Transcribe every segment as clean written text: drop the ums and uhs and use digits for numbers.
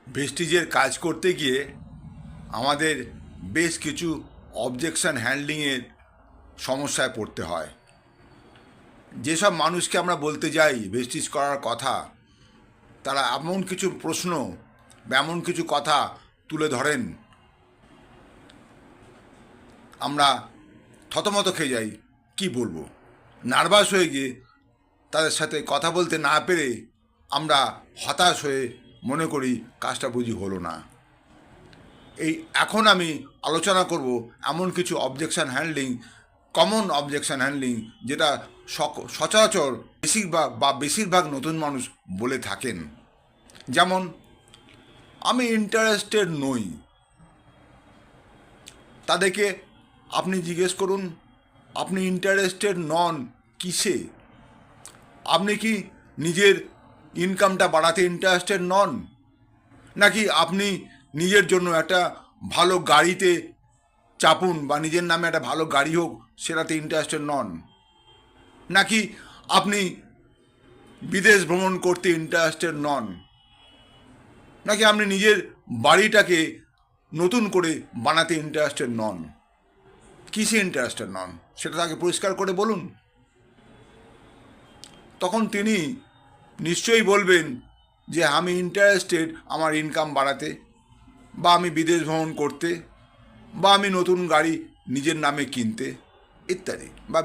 ভেস্টিজের কাজ করতে গিয়ে আমাদের বেশ কিছু অবজেকশন হ্যান্ডলিংয়ের সমস্যায় পড়তে হয়। যেসব মানুষকে আমরা বলতে যাই ভেস্টিজ করার কথা, তারা এমন কিছু প্রশ্ন বা এমন কিছু কথা তুলে ধরেন, আমরা থতমত খেয়ে যাই। কি বলবো, নার্ভাস হয়ে গিয়ে তাদের সাথে কথা বলতে না পেরে আমরা হতাশ হয়ে মনে করি কাজটা বুঝি হলো না। এখন আমি আলোচনা করব এমন কিছু objection handling, common objection handling, যেটা সচরাচর বেশিরভাগ নতুন মানুষ বলে থাকেন। যেমন, আমি ইন্টারেস্টেড নই। তাদেরকে আপনি জিজ্ঞেস করুন, আপনি ইন্টারেস্টেড নন কিসে? আপনি কি নিজের ইনকামটা বাড়াতে ইন্টারেস্টেড নন? নাকি আপনি নিজের জন্য একটা ভালো গাড়িতে চাপুন বা নিজের নামে একটা ভালো গাড়ি হোক সেটাতে ইন্টারেস্টেড নন? নাকি আপনি বিদেশ ভ্রমণ করতে ইন্টারেস্টেড নন? নাকি আপনি নিজের বাড়িটাকে নতুন করে বানাতে ইন্টারেস্টেড নন? কিসে ইন্টারেস্টেড নন সেটা তাকে পরিষ্কার করে বলুন। তখন তিনি নিশ্চয়ই বলবেন যে আমি ইন্টারেস্টেড আমার ইনকাম বাড়াতে, বা আমি বিদেশ ভ্রমণ করতে, বা আমি নতুন গাড়ি নিজের নামে কিনতে ইত্যাদি। বা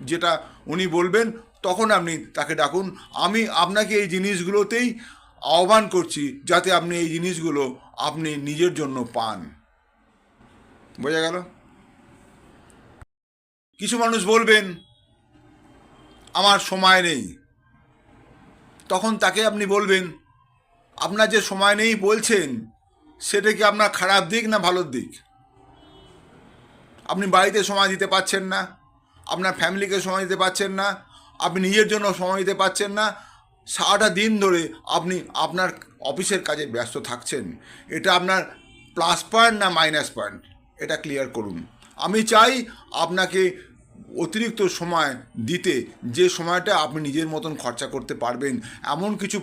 যেটা উনি বলবেন তখন আপনি তাকে ডাকুন, আমি আপনাকে এই জিনিসগুলোতেই আহ্বান করছি যাতে আপনি এই জিনিসগুলো আপনি নিজের জন্য পান। বোঝা গেল? কিছু মানুষ বলবেন আমার সময় নেই। তখন তাকে আপনি বলবেন, আপনার যে সময় নেই বলছেন সেটা কি আপনার খারাপ দিক না ভালো দিক? আপনি বাড়িতে সময় দিতে পারছেন না, আপনার ফ্যামিলিকে সময় দিতে পারছেন না, আপনি নিজের জন্য সময় দিতে পারছেন না, সারাটা দিন ধরে আপনি আপনার অফিসের কাজে ব্যস্ত থাকছেন। এটা আপনার প্লাস পয়েন্ট না মাইনাস পয়েন্ট, এটা ক্লিয়ার করুন। আমি চাই আপনাকে অতিরিক্ত সময় দিতে, যে সময়টা আপনি নিজের মতন খরচা করতে পারবেন। এমন কিছু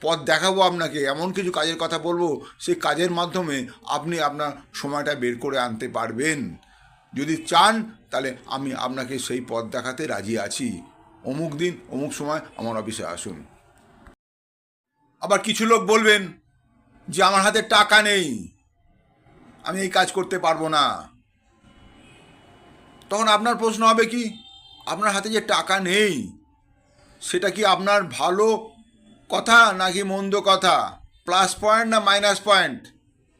পথ দেখাবো আপনাকে, এমন কিছু কাজের কথা বলবো, সেই কাজের মাধ্যমে আপনি আপনার সময়টা বের করে আনতে পারবেন। যদি চান তাহলে আমি আপনাকে সেই পথ দেখাতে রাজি আছি। অমুক দিন অমুক সময় আমার অফিসে আসুন। আবার কিছু লোক বলবেন যে আমার হাতে টাকা নেই, আমি এই কাজ করতে পারবো না। তখন আপনার প্রশ্ন হবে কি, আপনার হাতে যে টাকা নেই সেটা কি আপনার ভালো কথা নাকি মন্দ কথা, প্লাস পয়েন্ট না মাইনাস পয়েন্ট?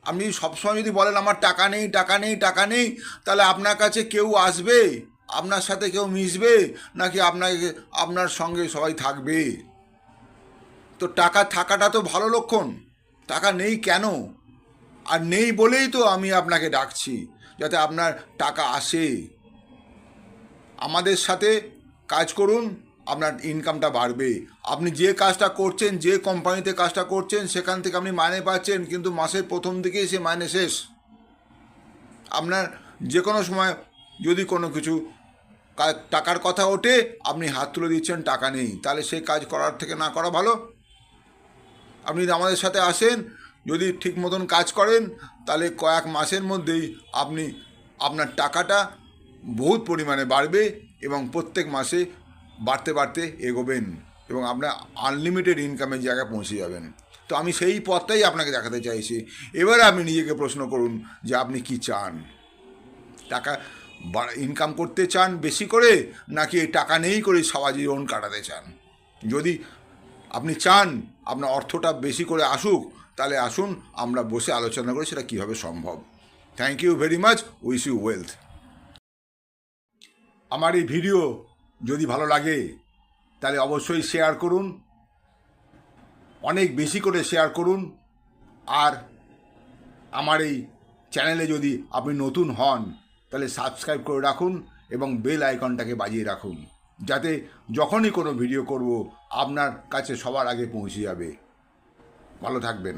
আপনি সবসময় যদি বলেন আমার টাকা নেই টাকা নেই টাকা নেই, তাহলে আপনার কাছে কেউ আসবে, আপনার সাথে কেউ মিশবে, নাকি আপনার সঙ্গে সবাই থাকবে? তো টাকা থাকাটা তো ভালো লক্ষণ। টাকা নেই কেন? আর নেই বলেই তো আমি আপনাকে ডাকছি যাতে আপনার টাকা আসে। আমাদের সাথে কাজ করুন, আপনার ইনকামটা বাড়বে। আপনি যে কাজটা করছেন, যে কোম্পানিতে কাজটা করছেন, সেখান থেকে আপনি মাইনে পাচ্ছেন, কিন্তু মাসের প্রথম দিকেই সে মাইনে শেষ। আপনার যে কোনো সময় যদি কোনো কিছু টাকার কথা ওঠে, আপনি হাত তুলে দিচ্ছেন টাকা নেই, তাহলে সেই কাজ করার থেকে না করা ভালো। আপনি আমাদের সাথে আসেন, যদি ঠিক মতন কাজ করেন, তাহলে কয়েক মাসের মধ্যেই আপনি আপনার টাকাটা বহুত পরিমাণে বাড়বে এবং প্রত্যেক মাসে বাড়তে বাড়তে এগোবেন এবং আপনার আনলিমিটেড ইনকামের জায়গায় পৌঁছে যাবেন। তো আমি সেই পথটাই আপনাকে দেখাতে চাইছি। এবারে আপনি নিজেকে প্রশ্ন করুন যে আপনি কি চান? টাকা ইনকাম করতে চান বেশি করে, নাকি এই টাকা নেই করে সারা জীবন কাটাতে চান? যদি আপনি চান আপনার অর্থটা বেশি করে আসুক, তাহলে আসুন আমরা বসে আলোচনা করি সেটা কীভাবে সম্ভব। Thank you very much, wish you wealth. আমার এই ভিডিও যদি ভালো লাগে তাহলে অবশ্যই শেয়ার করুন, অনেক বেশি করে শেয়ার করুন। আর আমার এই চ্যানেলে যদি আপনি নতুন হন তাহলে সাবস্ক্রাইব করে রাখুন এবং বেল আইকনটাকে বাজিয়ে রাখুন, যাতে যখনই কোনো ভিডিও করব আপনার কাছে সবার আগে পৌঁছে যাবে। ভালো থাকবেন।